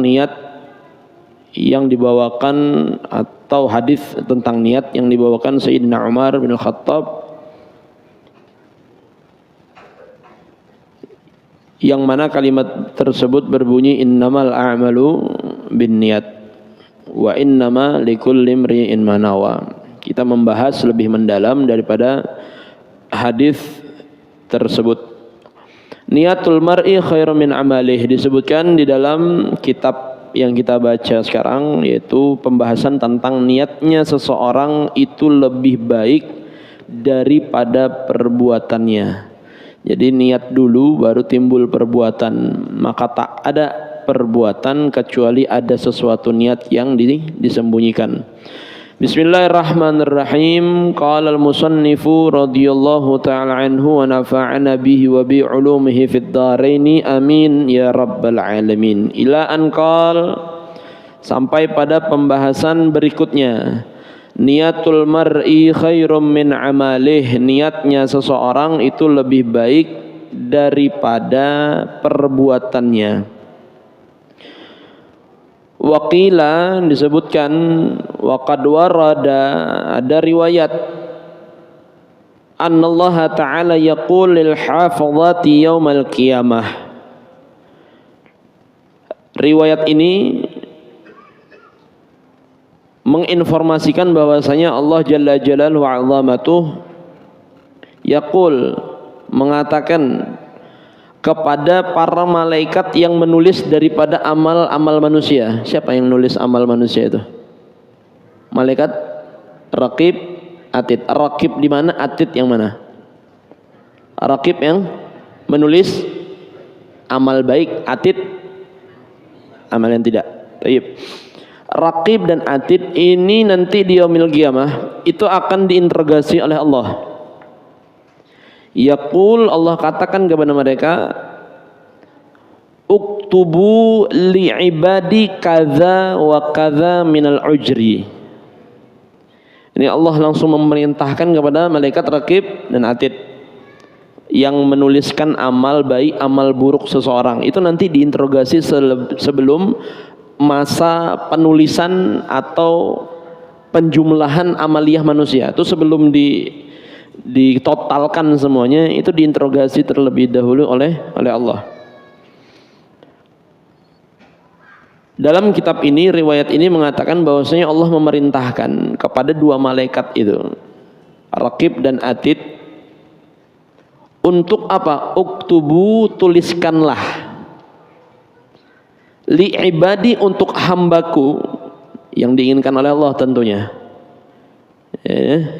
tentang niat yang dibawakan, atau hadis tentang niat yang dibawakan Sayyidina Umar bin Khattab, yang mana kalimat tersebut berbunyi innamal a'malu binniyat wa innama likulli imri'in ma nawa. Kita membahas lebih mendalam daripada hadis tersebut. Niatul mar'i khairum min amalih disebutkan di dalam kitab yang kita baca sekarang, yaitu pembahasan tentang niatnya seseorang itu lebih baik daripada perbuatannya. Jadi niat dulu baru timbul perbuatan, maka tak ada perbuatan kecuali ada sesuatu niat yang disembunyikan. Bismillahirrahmanirrahim. Qala al-musannifu radhiyallahu ta'ala anhu wa nafa'ana bihi wa bi 'ulumihi fid dharain amin ya rabbal alamin. Ila an qala, sampai pada pembahasan berikutnya. Niatul mar'i khairum min amalih, niatnya seseorang itu lebih baik daripada perbuatannya. Waqila disebutkan, waqad warada, ada riwayat, annallaha ta'ala yaqul lil hafazati yaumal qiyamah. Riwayat ini menginformasikan bahwasanya Allah Jalla Jalaluhu wa 'azamatuh yaqul, mengatakan kepada para malaikat yang menulis daripada amal-amal manusia. Siapa yang nulis amal manusia itu? Malaikat Raqib, Atid. Raqib di mana? Atid yang mana? Raqib yang menulis amal baik, Atid amal yang tidak. Baik. Raqib dan Atid ini nanti di yaumil qiyamah itu akan diinterogasi oleh Allah. Yaqul, Allah katakan kepada mereka, uktubu li ibadi kadza wa kadza minal ujri. Ini Allah langsung memerintahkan kepada malaikat Raqib dan Atid yang menuliskan amal baik, amal buruk seseorang. Itu nanti diinterogasi sebelum masa penulisan atau penjumlahan amaliyah manusia. Itu sebelum ditotalkan semuanya, itu diinterogasi terlebih dahulu oleh Allah. Dalam kitab ini, riwayat ini mengatakan bahwasanya Allah memerintahkan kepada dua malaikat itu, Raqib dan Atid, untuk apa? Uktubu, tuliskanlah, li ibadi, untuk hambaku, yang diinginkan oleh Allah tentunya,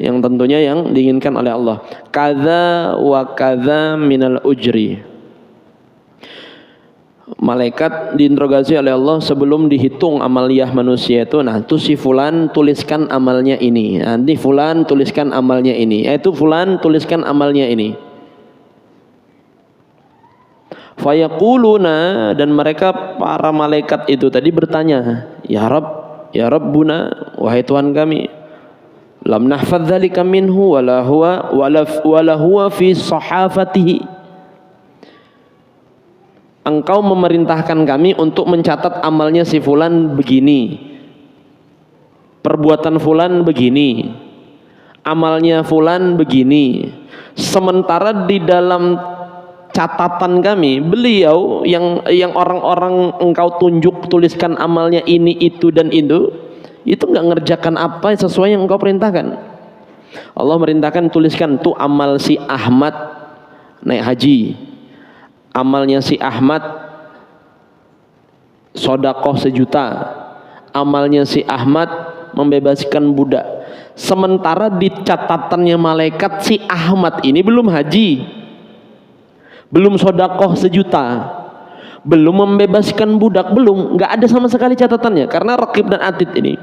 yang tentunya yang diinginkan oleh Allah, kadza wa kadza minal ujri. Malaikat diinterogasi oleh Allah sebelum dihitung amaliyah manusia itu. Nah, itu si fulan tuliskan amalnya ini, nanti fulan tuliskan amalnya ini, itu fulan tuliskan amalnya ini. Fayaquluna, dan mereka para malaikat itu tadi bertanya, ya Rabb, ya Rabbuna, wahai Tuhan kami, lam nahfadz dzalika minhu wala huwa fi sahafatihi. Engkau memerintahkan kami untuk mencatat amalnya si fulan begini, perbuatan fulan begini, amalnya fulan begini. Sementara di dalam catatan kami, beliau yang orang-orang engkau tunjuk tuliskan amalnya ini, itu dan itu nggak ngerjakan apa sesuai yang engkau perintahkan. Allah merintahkan tuliskan tuh amal si Ahmad naik haji, amalnya si Ahmad sodakoh 1 juta, amalnya si Ahmad membebaskan budak. Sementara di catatannya malaikat si Ahmad ini belum haji, belum sodakoh 1 juta, belum membebaskan budak, belum, nggak ada sama sekali catatannya. Karena Raqib dan Atid ini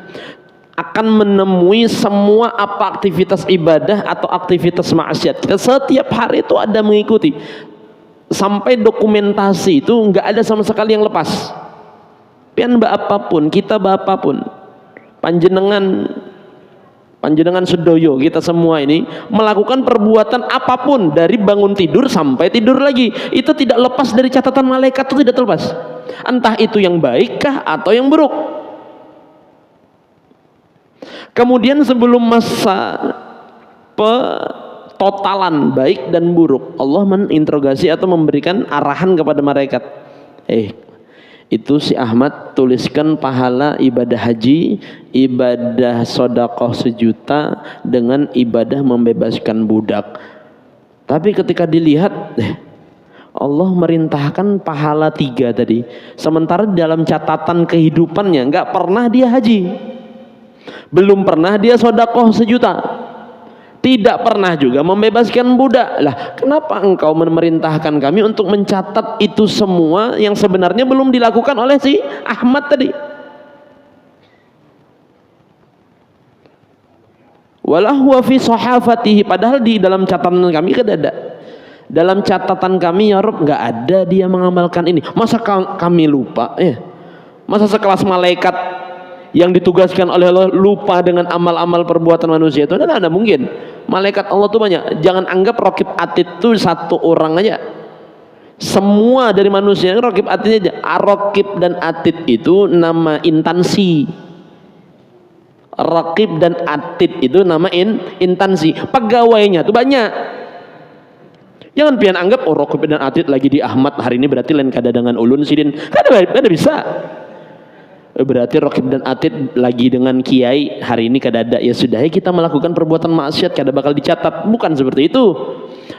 akan menemui semua apa aktivitas ibadah atau aktivitas maksiat kita setiap hari itu ada mengikuti, sampai dokumentasi itu nggak ada sama sekali yang lepas. Pian apapun, kita apapun, panjenengan sedoyo, kita semua ini melakukan perbuatan apapun dari bangun tidur sampai tidur lagi, itu tidak lepas dari catatan malaikat, itu tidak terlepas. entah itu yang baikkah atau yang buruk. Kemudian sebelum masa totalan baik dan buruk, Allah meninterogasi atau memberikan arahan kepada malaikat. Itu si Ahmad tuliskan pahala ibadah haji, ibadah sedekah 1 juta dengan ibadah membebaskan budak. Tapi ketika dilihat, Allah merintahkan pahala 3 tadi. Sementara dalam catatan kehidupannya nggak pernah dia haji, belum pernah dia sedekah 1 juta, tidak pernah juga membebaskan budak. Lah, kenapa engkau memerintahkan kami untuk mencatat itu semua yang sebenarnya belum dilakukan oleh si Ahmad tadi? Walahu fi sahafatihi, padahal di dalam catatan kami kan ada. Dalam catatan kami ya Rabb nggak ada dia mengamalkan ini. Masa kami lupa? Masa sekelas malaikat yang ditugaskan oleh Allah lupa dengan amal-amal perbuatan manusia itu? Tidak mungkin. Malaikat Allah tuh banyak. Jangan anggap Raqib Atid itu 1 orang aja. Semua dari manusia Raqib Atid aja. Raqib dan Atid itu nama instansi. Raqib dan Atid itu nama instansi. Pegawainya tuh banyak. Jangan pian anggap Raqib dan Atid lagi di Ahmad hari ini berarti lain kada dengan ulun sidin. Kada bisa. Berarti Raqib dan Atid lagi dengan kiai hari ini kada ada, ya sudah kita melakukan perbuatan maksiat kada bakal dicatat. Bukan seperti itu.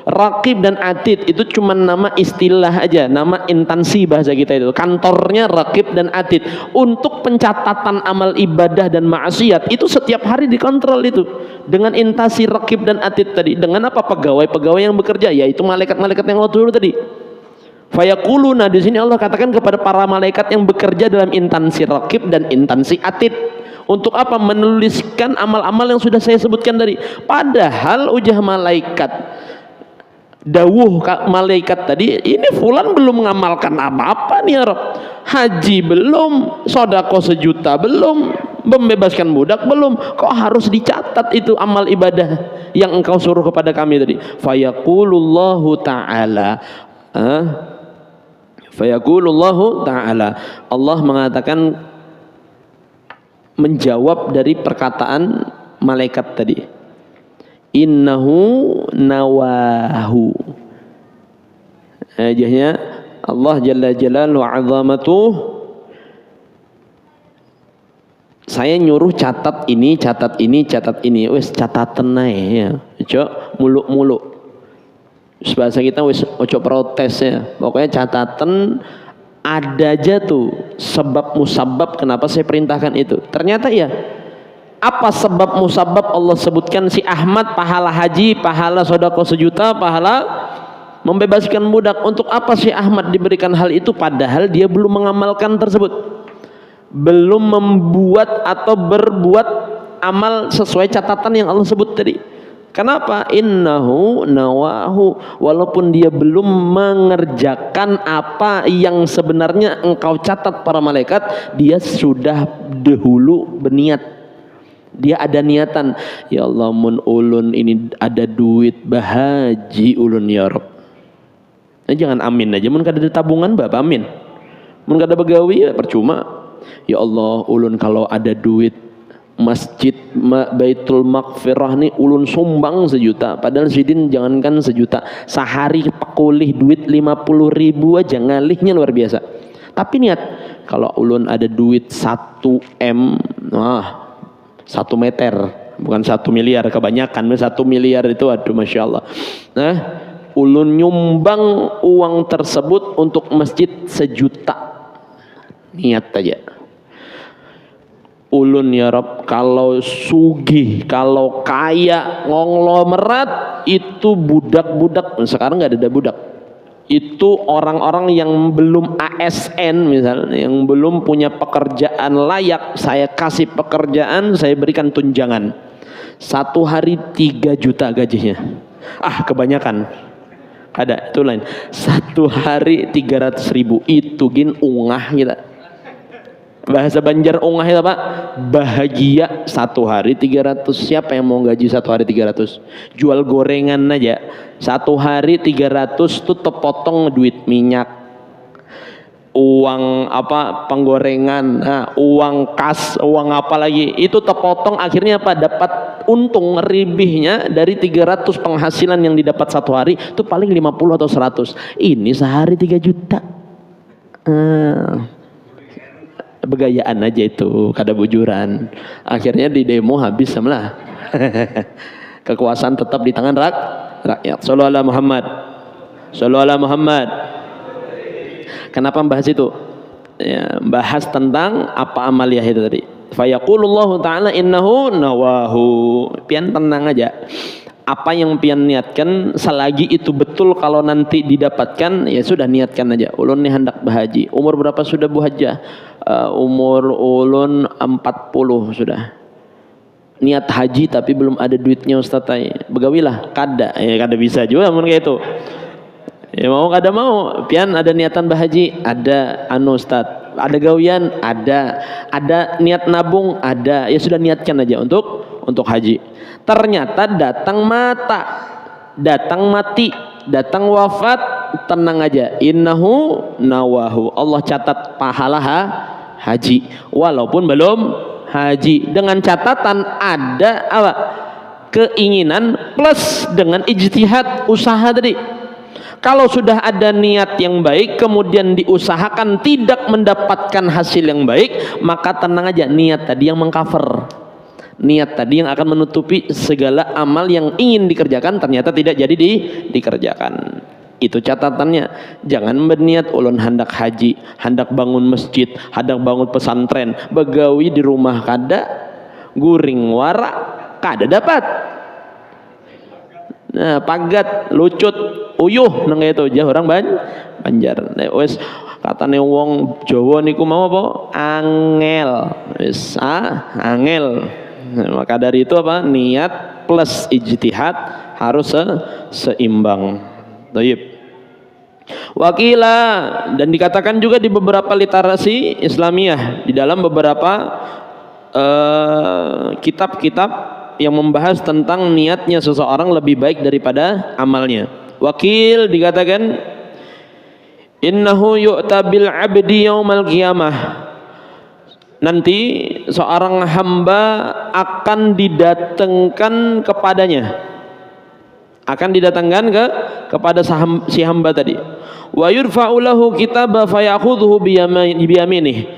Raqib dan Atid itu cuma nama istilah aja, nama instansi bahasa kita itu. Kantornya Raqib dan Atid. Untuk pencatatan amal ibadah dan maksiat itu setiap hari dikontrol itu dengan instansi Raqib dan Atid tadi. Dengan apa? Pegawai-pegawai yang bekerja, yaitu malaikat-malaikat yang Allah turun tadi. Fayaquluna, di sini Allah katakan kepada para malaikat yang bekerja dalam instansi Raqib dan instansi Atid. Untuk apa? Menuliskan amal-amal yang sudah saya sebutkan tadi. Padahal ujah malaikat, dawuh malaikat tadi, ini fulan belum mengamalkan apa-apa nih ya Rabb. Haji belum, sedekah 1 juta belum, membebaskan budak belum. Kok harus dicatat itu amal ibadah yang engkau suruh kepada kami tadi? Fayaqulullahu ta'ala, Fayaqulullahu ta'ala, Allah mengatakan, menjawab dari perkataan malaikat tadi, innahu nawahu. Ajahnya Allah jalla jalaluhu wa 'azamatuh, saya nyuruh catat ini, catat ini, catat ini. Wes catatan ae ya. Ojo muluk-muluk. Bahasa kita wis ojo protes ya. Pokoknya catatan ada aja tuh sebab musabab kenapa saya perintahkan itu. Ternyata ya, apa sebab musabab Allah sebutkan si Ahmad pahala haji, pahala sedekah 1 juta, pahala membebaskan budak. Untuk apa si Ahmad diberikan hal itu padahal dia belum mengamalkan tersebut, belum membuat atau berbuat amal sesuai catatan yang Allah sebut tadi. Kenapa? Innahu nawahu, walaupun dia belum mengerjakan apa yang sebenarnya engkau catat para malaikat, dia sudah dahulu berniat. Dia ada niatan, ya Allah mun ulun ini ada duit bahaji ulun ya Rabb. Nah, jangan amin aja, mun kada ada tabungan bapak amin. Mun kada begawi ya percuma. Ya Allah ulun kalau ada duit masjid Baitul Maghfirah nih ulun sumbang 1 juta. Padahal sidin jangankan 1 juta, sehari pekulih duit 50.000 aja ngalihnya luar biasa. Tapi niat kalau ulun ada duit 1 M, 1 meter, bukan 1 miliar, kebanyakan 1 miliar itu aduh masya Allah. Nah, ulun nyumbang uang tersebut untuk masjid 1 juta, niat aja. Ulun ya Rabb kalau sugih, kalau kaya, ngonglomerat, itu budak-budak, sekarang nggak ada budak, itu orang-orang yang belum ASN misalnya, yang belum punya pekerjaan layak, saya kasih pekerjaan, saya berikan tunjangan 1 hari 3 juta gajinya. Kebanyakan ada itu lain, 1 hari 300.000 itu gin ungah kita. Bahasa Banjar ungah itu apa? Bahagia 1 hari 300. Siapa yang mau gaji 1 hari 300? Jual gorengan aja 1 hari 300 tuh terpotong duit minyak, uang apa penggorengan, uang kas, uang apa lagi, itu terpotong, akhirnya apa, dapat untung ribihnya dari 300 penghasilan yang didapat satu hari itu paling 50 atau 100. Ini sehari 3 juta. Begayaan aja itu, kada bujuran. Akhirnya di demo habis semlah. Kekuasaan tetap di tangan rakyat. Sallallahu alaihi Muhammad. Sallallahu alaihi Muhammad. Kenapa membahas itu? Ya, bahas tentang apa amaliyah itu tadi. Fayaqulullahu ta'ala innahu nawahu. Pian tenang aja. Apa yang pian niatkan, selagi itu betul, kalau nanti didapatkan, ya sudah niatkan aja. Ulun nih hendak berhaji. Umur berapa sudah Bu Hajjah? Umur ulun 40 sudah. Niat haji tapi belum ada duitnya Ustaz. Begawilah, kada. Ya kada bisa juga mun kayak itu. Ya mau kada mau, pian ada niatan berhaji, ada Ustaz, ada gawian, ada niat nabung, ada, ya sudah niatkan aja untuk haji. Ternyata datang mati, datang wafat, tenang aja, innahu nawahu, Allah catat pahala haji walaupun belum haji, dengan catatan ada apa? Keinginan plus dengan ijtihad, usaha tadi. Kalau sudah ada niat yang baik kemudian diusahakan tidak mendapatkan hasil yang baik, maka tenang aja, niat tadi yang mengcover, niat tadi yang akan menutupi segala amal yang ingin dikerjakan ternyata tidak jadi dikerjakan. Itu catatannya. Jangan berniat ulun hendak haji, hendak bangun masjid, hendak bangun pesantren, begawi di rumah kada, guring warak kada dapat. Nah, pagat, lucut, uyuh nang itu jah orang Banjar. Nah, wis katane wong Jawa niku mau apa? Angel. Wis angel. Nah, maka dari itu apa? Niat plus ijtihad harus seimbang. Baik. Wakila, dan dikatakan juga di beberapa literasi Islamiyah, di dalam beberapa kitab-kitab yang membahas tentang niatnya seseorang lebih baik daripada amalnya. Wakil dikatakan innahu yu'ta bil 'abdi yaumal qiyamah. Nanti seorang hamba akan didatangkan kepadanya. Akan didatangkan kepada si hamba tadi. Wa yurfa'u lahu kitaba fayakhudhuhu biyaminih.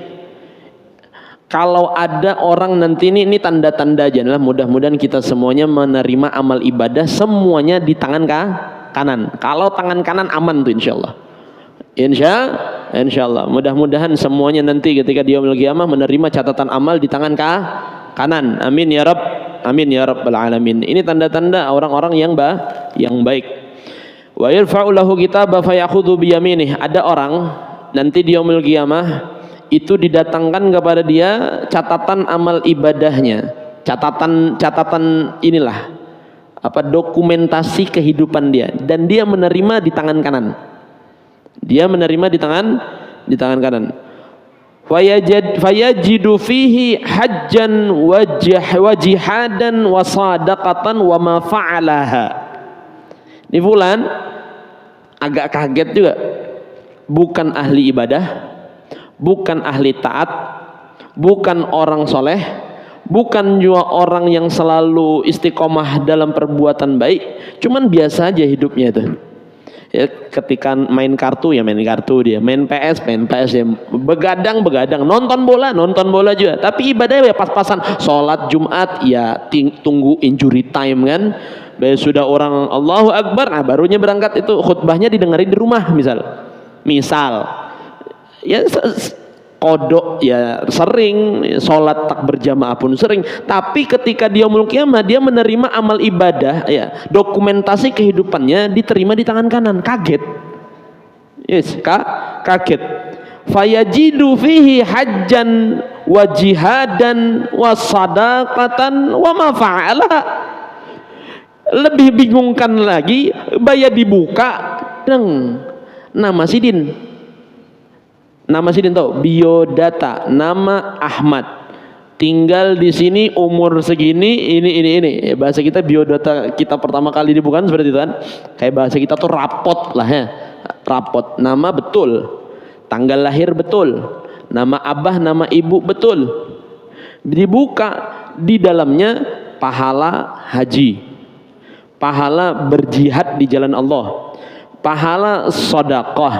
Kalau ada orang nanti ini tanda-tanda aja lah, mudah-mudahan kita semuanya menerima amal ibadah semuanya di tangan kanan. Kalau tangan kanan aman tuh insyaallah. Insyaallah. Mudah-mudahan semuanya nanti ketika di yaumul qiyamah menerima catatan amal di tangan kanan. Amin ya Rabb. Amin ya Rabbal alamin. Ini tanda-tanda orang-orang yang baik. Wa yarfa'u lahu kitaba fayakhudhu biyaminih. Ada orang nanti di yaumul qiyamah itu didatangkan kepada dia catatan amal ibadahnya, catatan inilah apa, dokumentasi kehidupan dia, dan dia menerima di tangan kanan. Dia menerima di tangan kanan. Fayajidu fihi hajjan wa jihadan wa sadaqatan wa ma fa'alaha. Ini fulan agak kaget juga, bukan ahli ibadah, bukan ahli taat, bukan orang soleh, bukan juga orang yang selalu istiqomah dalam perbuatan baik, cuman biasa aja hidupnya itu. Ya, ketika main kartu ya main kartu dia, main PS ya, begadang, nonton bola juga, tapi ibadahnya ya pas-pasan, sholat Jumat ya tunggu injury time kan, sudah orang Allahu Akbar, nah barunya berangkat, itu khutbahnya didengarin di rumah misal ya, kodok ya sering, sholat tak berjamaah pun sering, tapi ketika dia yaumul qiyamah dia menerima amal ibadah ya, dokumentasi kehidupannya diterima di tangan kanan. Kaget, yes, kaget. Fayajidu fihi hajjan wa jihadan wa sadaqatan wa ma fa'ala. Lebih bingungkan lagi, bayar dibuka nama Sidin tahu, biodata, nama Ahmad, tinggal di sini, umur segini, ini. Bahasa kita biodata kita pertama kali dibuka seperti itu kan, kayak bahasa kita tuh rapot lah ya, rapot, nama betul, tanggal lahir betul, nama abah, nama ibu betul. Dibuka di dalamnya pahala haji, pahala berjihad di jalan Allah, pahala sedekah,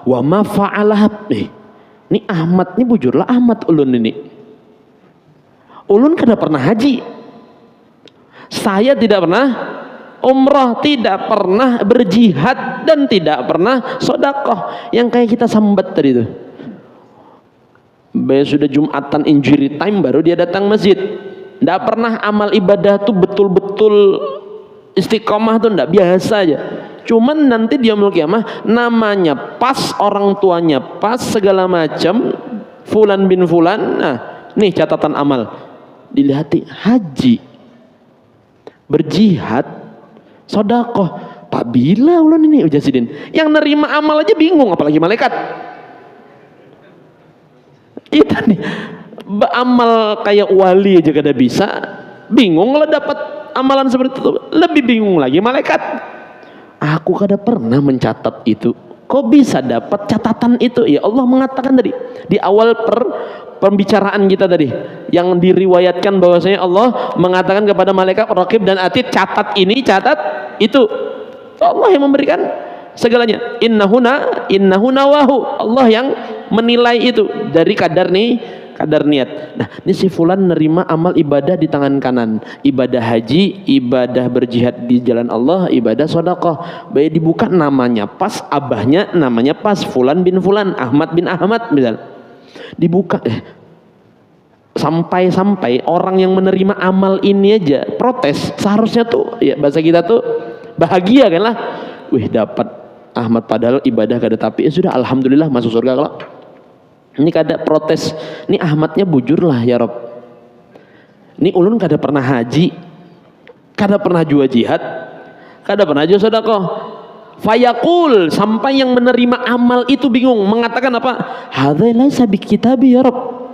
wa ma fa'alah. Ini Ahmad, ini bujurlah Ahmad ulun ini. Ulun kada pernah haji. Saya tidak pernah umrah, tidak pernah berjihad, dan tidak pernah sedekah. Yang kayak kita sambat tadi itu. Sudah Jumatan injury time baru dia datang masjid. Tidak pernah amal ibadah tuh betul-betul istiqomah tuh tidak, biasa aja. Cuman nanti dia mau kiamah namanya pas, orang tuanya pas, segala macam, fulan bin fulan. Nah, nih catatan amal. Dilihati haji, berjihad, sedekah. Pak bila ulun ini ujasidin. Yang nerima amal aja bingung, apalagi malaikat. Kita nih amal kayak wali aja kada bisa, bingung kalau dapat amalan seperti itu, lebih bingung lagi malaikat. Aku kada pernah mencatat itu, kok bisa dapat catatan itu? Ya Allah mengatakan tadi di awal pembicaraan kita tadi, yang diriwayatkan bahwasanya Allah mengatakan kepada malaikat Raqib dan Atid, catat ini, catat itu. Allah yang memberikan segalanya. Innahu nawahu, Allah yang menilai itu dari kadar niat. Nah, ini si fulan nerima amal ibadah di tangan kanan, ibadah haji, ibadah berjihad di jalan Allah, ibadah sedekah. Baik dibuka namanya pas, abahnya namanya pas, fulan bin fulan, Ahmad bin Ahmad misal. Dibuka sampai orang yang menerima amal ini aja protes. Seharusnya tuh ya bahasa kita tuh bahagia kan lah. Wih, dapat Ahmad padahal ibadah kada, tapi ya sudah alhamdulillah masuk surga kalau. Ini kada protes. Ini Ahmadnya bujur lah ya Rob. Ini ulun kada pernah haji, kada pernah jua jihad, kada pernah jua sedekah. Fayaqul, sampai yang menerima amal itu bingung, mengatakan apa? Hadza laisa bikitabi ya Rob.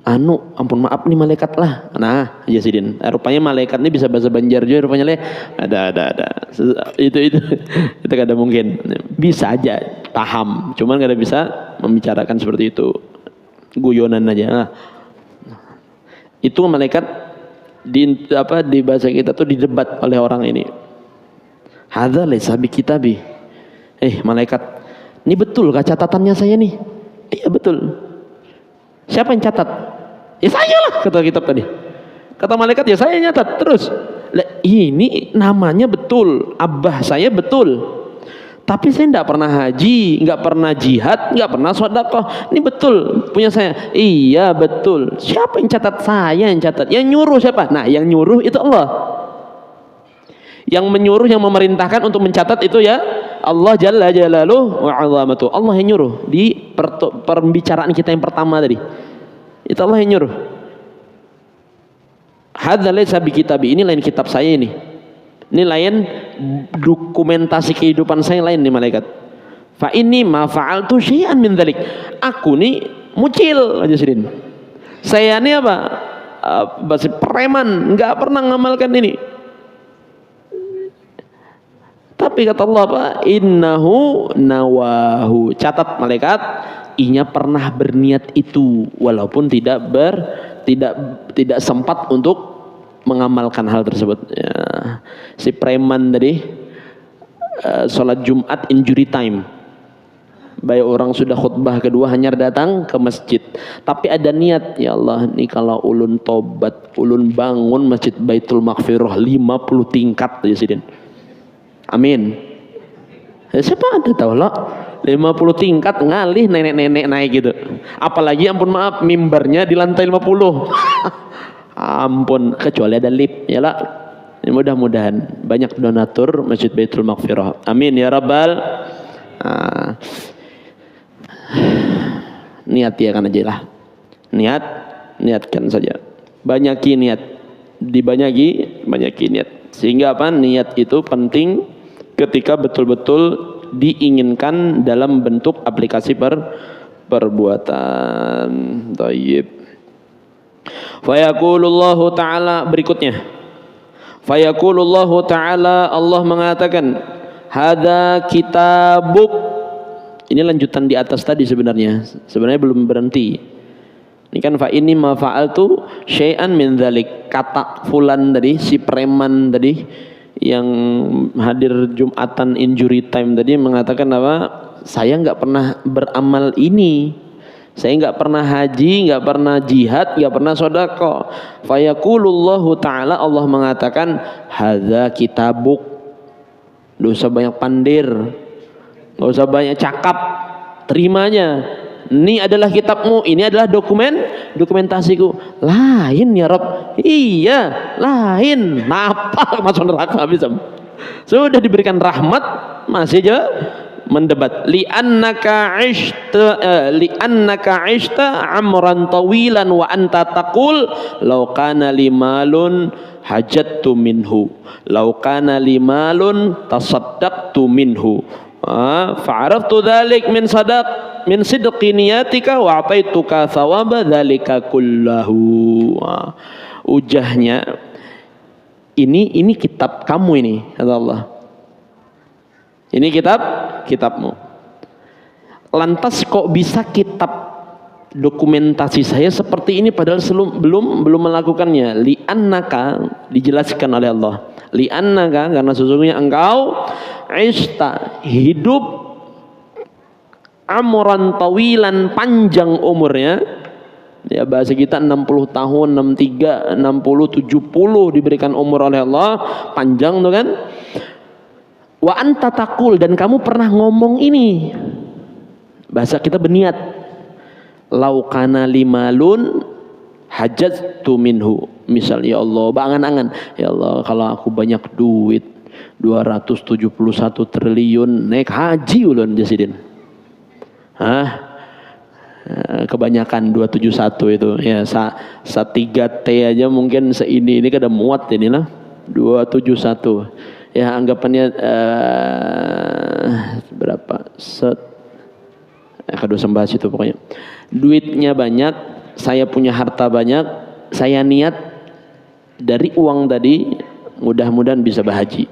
Ampun maaf nih malaikat lah. Nah, aja sidin. Rupanya malaikat ini bisa bahasa Banjar juga rupanya leh. Ada. Itu kada mungkin. Bisa aja paham, cuman kada bisa membicarakan seperti itu. Guyonan aja. Nah, itu malaikat di bahasa kita tuh didebat oleh orang ini. Hadza laisa bikitabi. Malaikat, ini betul kah catatannya saya nih? Iya betul. Siapa yang catat? Ya saya lah, kata kitab tadi. Kata malaikat, ya saya nyatat. Terus, ini namanya betul, abah saya betul. Tapi saya tidak pernah haji, nggak pernah jihad, nggak pernah sedekah. Ini betul punya saya. Iya betul. Siapa yang catat? Saya yang catat. Yang nyuruh siapa? Nah, yang nyuruh itu Allah. Yang menyuruh, yang memerintahkan untuk mencatat itu ya Allah Jalla Jalaluhu wa 'azamatuhu. Allah yang nyuruh di pembicaraan kita yang pertama tadi. Itu Allah yang nyuruh. Hadza laysa bikitabi, ini lain kitab saya ini. Ini lain dokumentasi kehidupan saya, lain nih malaikat. Fa inni ma fa'altu syai'an min dzalik. Aku nih mucil aja sidin. Saya ini apa? Basi preman, enggak pernah ngamalkan ini. Tapi kata Allah apa? Innahu nawahu. Catat malaikat, inya pernah berniat itu walaupun tidak sempat untuk mengamalkan hal tersebut. Ya. Si preman tadi sholat Jumat injury time. Baik orang sudah khutbah kedua hanya datang ke masjid, tapi ada niat, ya Allah nih kalau ulun tobat, ulun bangun masjid Baitul Maghfirah 50 tingkat ya sidin. Amin. Siapa ada tahu lah 50 tingkat ngalih nenek-nenek naik gitu. Apalagi ampun maaf mimbarnya di lantai 50. Ampun, kecuali ada lift ya lah. Mudah-mudahan banyak donatur Masjid Baitul Maghfirah. Amin ya rabbal. Niat ya kan aja lah. Niatkan saja. Banyaki niat. Banyak niat. Sehingga apa? Niat itu penting ketika betul-betul diinginkan dalam bentuk aplikasi perbuatan. Thayyib. Fayaqulullahu ta'ala, berikutnya. Fayaqulullahu ta'ala, Allah mengatakan, hadza kitabuk, Ini lanjutan di atas tadi sebenarnya. Sebenarnya belum berhenti. Ini kan fa ini ma fa'altu syai'an min dzalik. Kata fulan tadi, si preman tadi yang hadir Jumatan injury time tadi mengatakan apa? Saya nggak pernah beramal ini. Saya nggak pernah haji, nggak pernah jihad, nggak pernah sodako. Fayaqulullahu ta'ala, Allah mengatakan, hadza kitabuk. Nggak usah banyak pandir, nggak usah banyak cakap, terimanya. Ini adalah kitabmu, ini adalah dokumentasiku. Lain ya Rob, iya lain. Napa masuk neraka bisa? Sudah diberikan rahmat, masih aja mendebat. Li'annaka ishta amran tawilan wa anta taqul law kana limalun hajattu minhu law kana limalun tasaddaqtu minhu fa'araftu dzalik min sidqi niyatika wa ataituka thawaba dzalika kullahu. Ujahnya ini kitab kamu ini, kata Allah. Ini kitabmu. Lantas kok bisa kitab dokumentasi saya seperti ini padahal belum melakukannya? Li'annaka, dijelaskan oleh Allah. Li'annaka, karena sesungguhnya engkau ishta, hidup amran tawilan, panjang umurnya. Ya bahasa kita 60 tahun, 63, 60, 70 diberikan umur oleh Allah, panjang tuh kan? Wa anta taqul, dan kamu pernah ngomong ini. Bahasa kita berniat. Lau kana limalun hajattu minhu. Misal ya Allah, berangan-angan, ya Allah kalau aku banyak duit 271 triliun naik haji ulun jasidin. Kebanyakan 271 itu. Ya sa 3T aja mungkin seini ini kada muat inilah 271. Ya anggapannya berapa kedua sembahas itu pokoknya. Duitnya banyak, saya punya harta banyak, saya niat dari uang tadi mudah-mudahan bisa berhaji.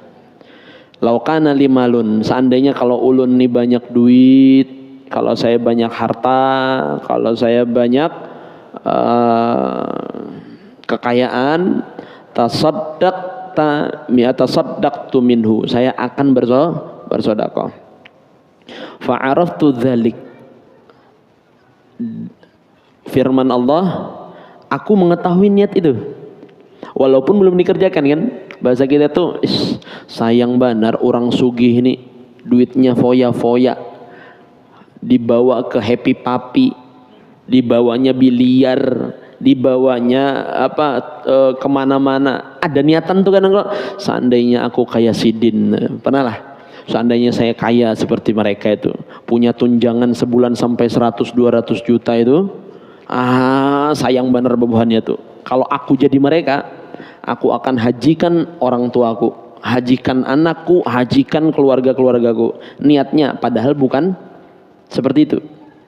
Laukana limalun, seandainya kalau ulun nih banyak duit, kalau saya banyak harta, kalau saya banyak kekayaan, tasaddaqtu minhu, saya akan bersedekah. Fa'araftu dzalik, firman Allah, aku mengetahui niat itu walaupun belum dikerjakan kan. Bahasa kita tuh sayang benar orang sugih ini duitnya foya-foya, dibawa ke Happy Papi, dibawanya biliar, dibawanya kemana-mana. Ada niatan tuh kan, seandainya aku kayak Sidin, pernah lah, seandainya saya kaya seperti mereka itu, punya tunjangan sebulan sampai 100-200 juta itu, sayang bener bebuhannya tuh. Kalau aku jadi mereka, aku akan hajikan orang tuaku, hajikan anakku, hajikan keluargaku. Niatnya padahal bukan seperti itu.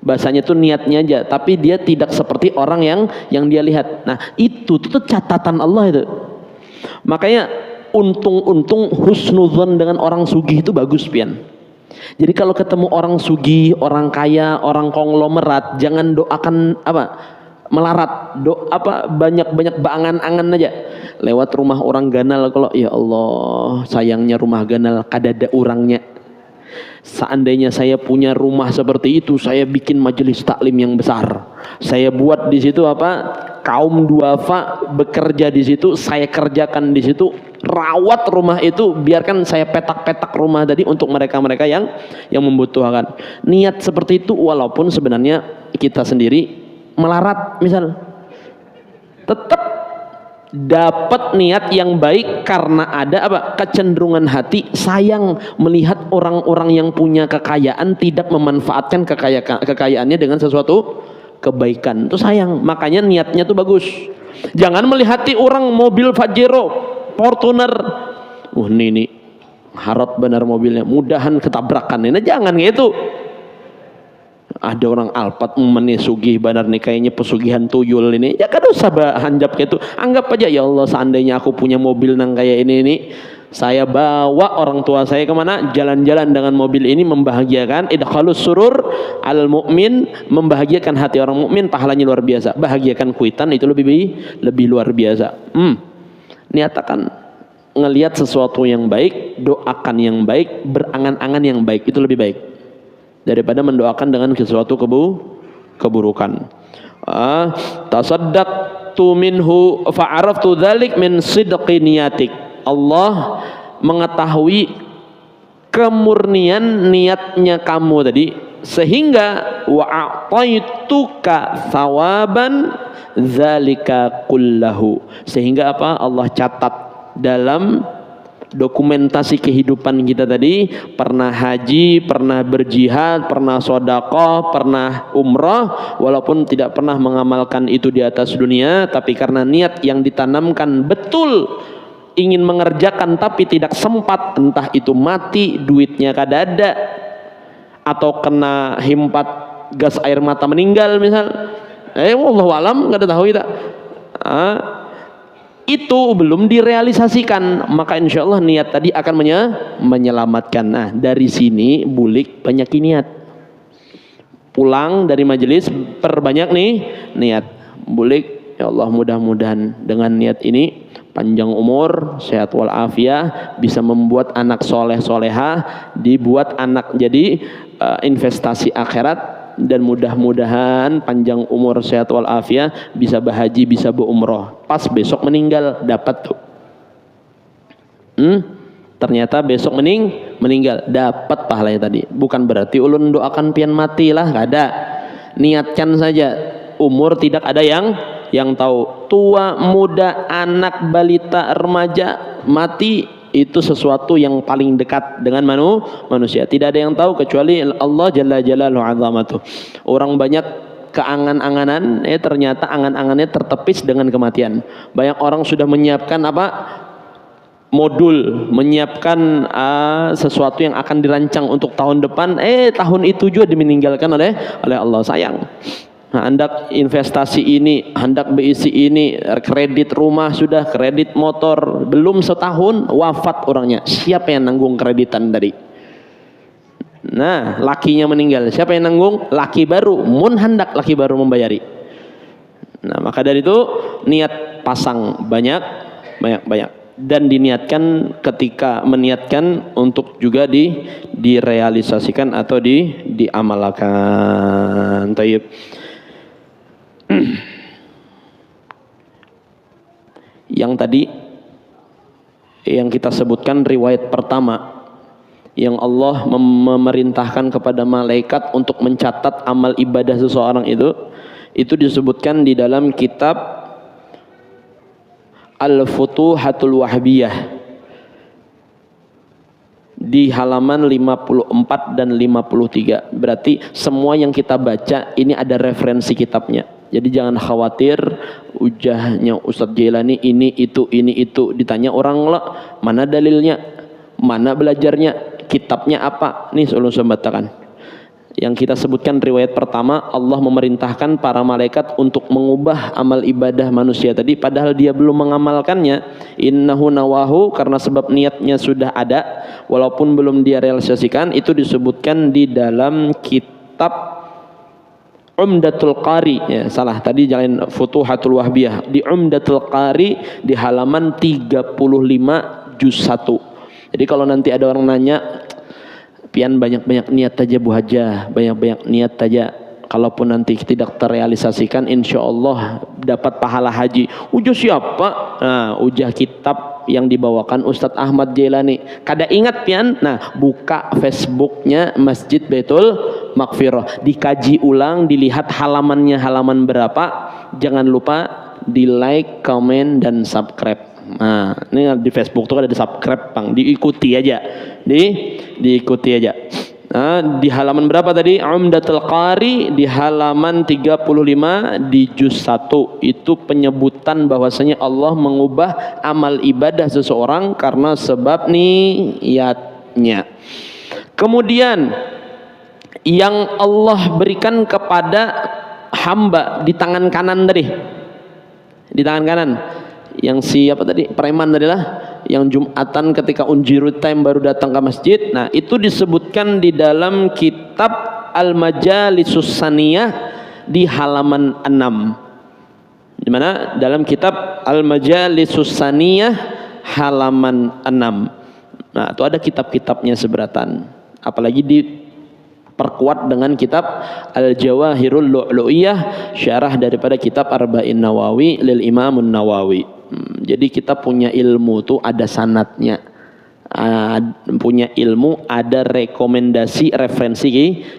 Bahasanya tuh niatnya aja, tapi dia tidak seperti orang yang dia lihat. Nah itu tuh catatan Allah itu. Makanya untung husnudzon dengan orang sugih itu bagus pian. Jadi kalau ketemu orang sugih, orang kaya, orang konglomerat, jangan doakan melarat, banyak beangan-angan aja. Lewat rumah orang ganal, kalau ya Allah sayangnya rumah ganal kadada orangnya. Seandainya saya punya rumah seperti itu, saya bikin majelis taklim yang besar. Saya buat di situ kaum duafa bekerja di situ, saya kerjakan di situ, rawat rumah itu, biarkan saya petak-petak rumah tadi untuk mereka-mereka yang membutuhkan. Niat seperti itu walaupun sebenarnya kita sendiri melarat misal, tetap dapat niat yang baik karena ada kecenderungan hati sayang melihat orang-orang yang punya kekayaan tidak memanfaatkan kekayaannya dengan sesuatu kebaikan. Itu sayang, makanya niatnya tuh bagus. Jangan melihati orang mobil Pajero, Fortuner, ini harap benar mobilnya, mudahan ketabrakan, ini jangan gitu. Ada orang Alphard sugih benar nih, kayaknya pesugihan tuyul ini, ya kan usah hanjap gitu. Anggap aja ya Allah seandainya aku punya mobil nang kayak ini Saya bawa orang tua saya kemana? Jalan-jalan dengan mobil ini membahagiakan. Idkhalus surur al mu'min, membahagiakan hati orang mukmin, pahalanya luar biasa. Bahagiakan kuitan itu lebih luar biasa. Niatakan ngelihat sesuatu yang baik, doakan yang baik, berangan-angan yang baik, itu lebih baik daripada mendoakan dengan sesuatu keburukan. Tasaddaqtu minhu fa'araftu dzalik min sidqi niyatik. Allah mengetahui kemurnian niatnya kamu tadi, sehingga wa'ataituka thawaban dzalika kullahu, sehingga apa? Allah catat dalam dokumentasi kehidupan kita tadi, pernah haji, pernah berjihad, pernah sedekah, pernah umrah, walaupun tidak pernah mengamalkan itu di atas dunia, tapi karena niat yang ditanamkan betul ingin mengerjakan tapi tidak sempat, entah itu mati, duitnya kadada, atau kena himpat gas air mata meninggal misal, wallahu alam, nggak ada tahu kita. Itu belum direalisasikan, maka insya Allah niat tadi akan menyelamatkan. Nah, dari sini bulik banyak niat. Pulang dari majelis perbanyak nih niat. Bulik, ya Allah mudah-mudahan dengan niat ini panjang umur, sehat walafiat, bisa membuat anak soleh soleha, dibuat anak jadi investasi akhirat, dan mudah-mudahan panjang umur, sehat walafiat, bisa berhaji, bisa berumroh. Pas besok meninggal dapat tuh. Ternyata besok meninggal dapat pahalanya tadi. Bukan berarti ulun doakan pian mati lah, nggak ada. Niatkan saja. Umur tidak ada yang tahu. Tua, muda, anak, balita, remaja, mati, itu sesuatu yang paling dekat dengan manusia. Tidak ada yang tahu kecuali Allah Jalla Jalaluhu Azamatuh. Orang banyak keangan-anganan, ternyata angan-angannya tertepis dengan kematian. Banyak orang sudah menyiapkan modul, menyiapkan sesuatu yang akan dirancang untuk tahun depan, tahun itu juga dimeninggalkan oleh Allah. Sayang. Nah, hendak investasi ini, hendak berisi ini, kredit rumah sudah, kredit motor, belum setahun wafat orangnya. Siapa yang nanggung kreditan tadi? Nah, lakinya meninggal, siapa yang nanggung? Laki baru, hendak laki baru membayari. Nah, maka dari itu niat pasang banyak, dan diniatkan ketika meniatkan untuk juga direalisasikan atau diamalkan. Tayyib. Yang tadi yang kita sebutkan riwayat pertama, yang Allah memerintahkan kepada malaikat untuk mencatat amal ibadah seseorang itu disebutkan di dalam kitab Al-Futuhatul Wahbiyah di halaman 54 dan 53. Berarti semua yang kita baca ini ada referensi kitabnya. Jadi jangan khawatir ujahnya Ustadz Jailani ini itu ditanya orang lah, mana dalilnya, mana belajarnya, kitabnya apa? Nih ulun sebatakan. Yang kita sebutkan riwayat pertama, Allah memerintahkan para malaikat untuk mengubah amal ibadah manusia tadi padahal dia belum mengamalkannya. Innahu nawahu, karena sebab niatnya sudah ada walaupun belum dia realisasikan. Itu disebutkan di dalam kitab Umdatul Qari, salah tadi jalan Futuhatul Wahbiyah, di Umdatul Qari di halaman 35 juz 1. Jadi kalau nanti ada orang nanya, pian banyak-banyak niat aja Bu Haja, banyak-banyak niat aja, kalaupun nanti tidak terrealisasikan insya Allah dapat pahala haji. Ujah siapa? Nah, ujah kitab yang dibawakan Ustadz Ahmad Jailani. Kada ingat pian? Nah, buka Facebooknya Masjid Baitul Maghfirah, dikaji ulang, dilihat halamannya halaman berapa. Jangan lupa di like, comment, dan subscribe. Nah, ini di Facebook tuh ada di subscribe, Bang. Diikuti aja. Diikuti aja. Nah, di halaman berapa tadi? Umdatul Qari di halaman 35 di juz 1. Itu penyebutan bahwasanya Allah mengubah amal ibadah seseorang karena sebab niatnya. Kemudian yang Allah berikan kepada hamba di tangan kanan tadi, di tangan kanan, yang siapa tadi, preman tadi lah, yang Jumatan ketika unjiru time baru datang ke masjid. Nah, itu disebutkan di dalam kitab Al-Majalisus Saniyah di halaman 6. Di mana? Dalam kitab Al-Majalisus Saniyah halaman 6. Nah, itu ada kitab-kitabnya seberatan. Apalagi diperkuat dengan kitab Al-Jawahirul Lu'lu'iyah, syarah daripada kitab Arba'in Nawawi lil Imamun Nawawi. Jadi kita punya ilmu tuh ada sanadnya, punya ilmu ada rekomendasi referensi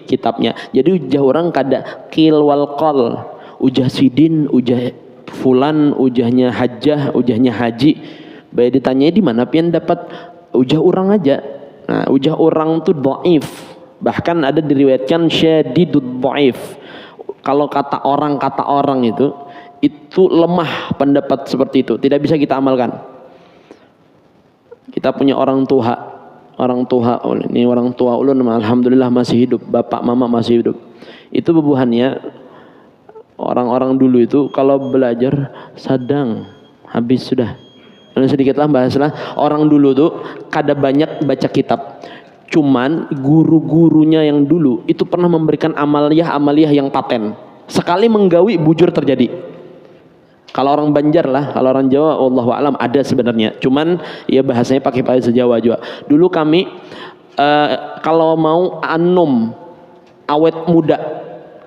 kitabnya. Jadi ujah orang kada qil wal qal, ujah sidin, ujah fulan, ujahnya hajjah, ujahnya haji. Baik ditanya di mana pian dapat ujah orang aja. Nah, ujah orang tuh dhaif. Bahkan ada diriwayatkan syadidud dhaif. Kalau kata orang itu lemah pendapat seperti itu, tidak bisa kita amalkan. Kita punya orang tua, ini orang tua ulun alhamdulillah masih hidup, bapak mama masih hidup. Itu bebuhannya orang-orang dulu itu kalau belajar sadang habis sudah. Sedikitlah bahaslah orang dulu tuh kada banyak baca kitab. Cuman guru-gurunya yang dulu itu pernah memberikan amaliyah yang paten. Sekali menggawi bujur terjadi. Kalau orang Banjar lah, kalau orang Jawa wallahu alam ada sebenarnya. Cuman ya bahasanya pakai bahasa Jawa juga. Dulu kami kalau mau anum awet muda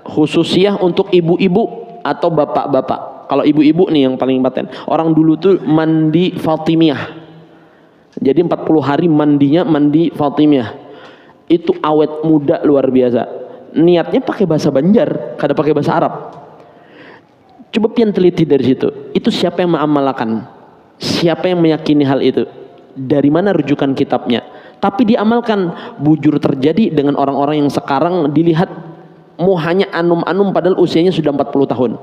khususnya untuk ibu-ibu atau bapak-bapak. Kalau ibu-ibu nih yang paling paten. Orang dulu tuh mandi Fatimiyah. Jadi 40 hari mandinya mandi Fatimiyah. Itu awet muda luar biasa. Niatnya pakai bahasa Banjar, kada pakai bahasa Arab. Coba pian teliti dari situ. Itu siapa yang mengamalkan? Siapa yang meyakini hal itu? Dari mana rujukan kitabnya? Tapi diamalkan, bujur terjadi dengan orang-orang yang sekarang dilihat mau hanya anum-anum padahal usianya sudah 40 tahun.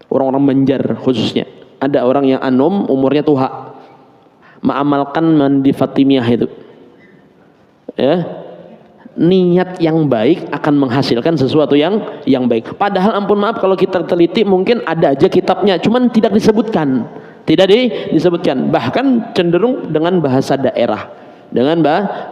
Orang-orang Banjar khususnya. Ada orang yang anum umurnya tua. Mengamalkan mandi Fatimiyah itu. Ya. Niat yang baik akan menghasilkan sesuatu yang baik. Padahal ampun maaf kalau kita teliti mungkin ada aja kitabnya, cuman tidak disebutkan. Tidak disebutkan. Bahkan cenderung dengan bahasa daerah. Dengan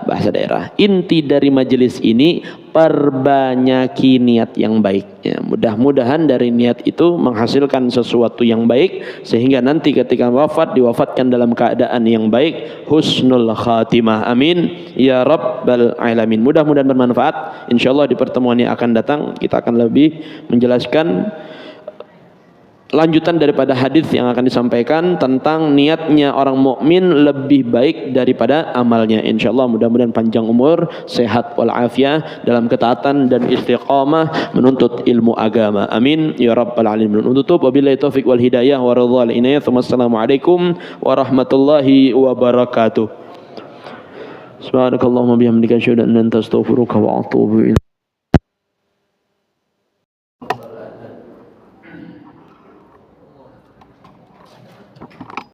bahasa daerah. Inti dari majelis ini perbanyaki niat yang baik. Ya, mudah-mudahan dari niat itu menghasilkan sesuatu yang baik sehingga nanti ketika wafat diwafatkan dalam keadaan yang baik, husnul khatimah. Amin ya rabbal alamin. Mudah-mudahan bermanfaat. Insyaallah di pertemuan yang akan datang kita akan lebih menjelaskan lanjutan daripada hadis yang akan disampaikan tentang niatnya orang mukmin lebih baik daripada amalnya. Insyaallah mudah-mudahan panjang umur, sehat wal afiah dalam ketaatan dan istiqamah menuntut ilmu agama. Amin ya rabbal alamin. Untuk wabillahi taufik wal hidayah wa ridhal inayah. Wassalamualaikum warahmatullahi wabarakatuh. Subhanakallahumma bihamdika asyhadu an la ilaha illa anta astaghfiruka wa atubu ilaik.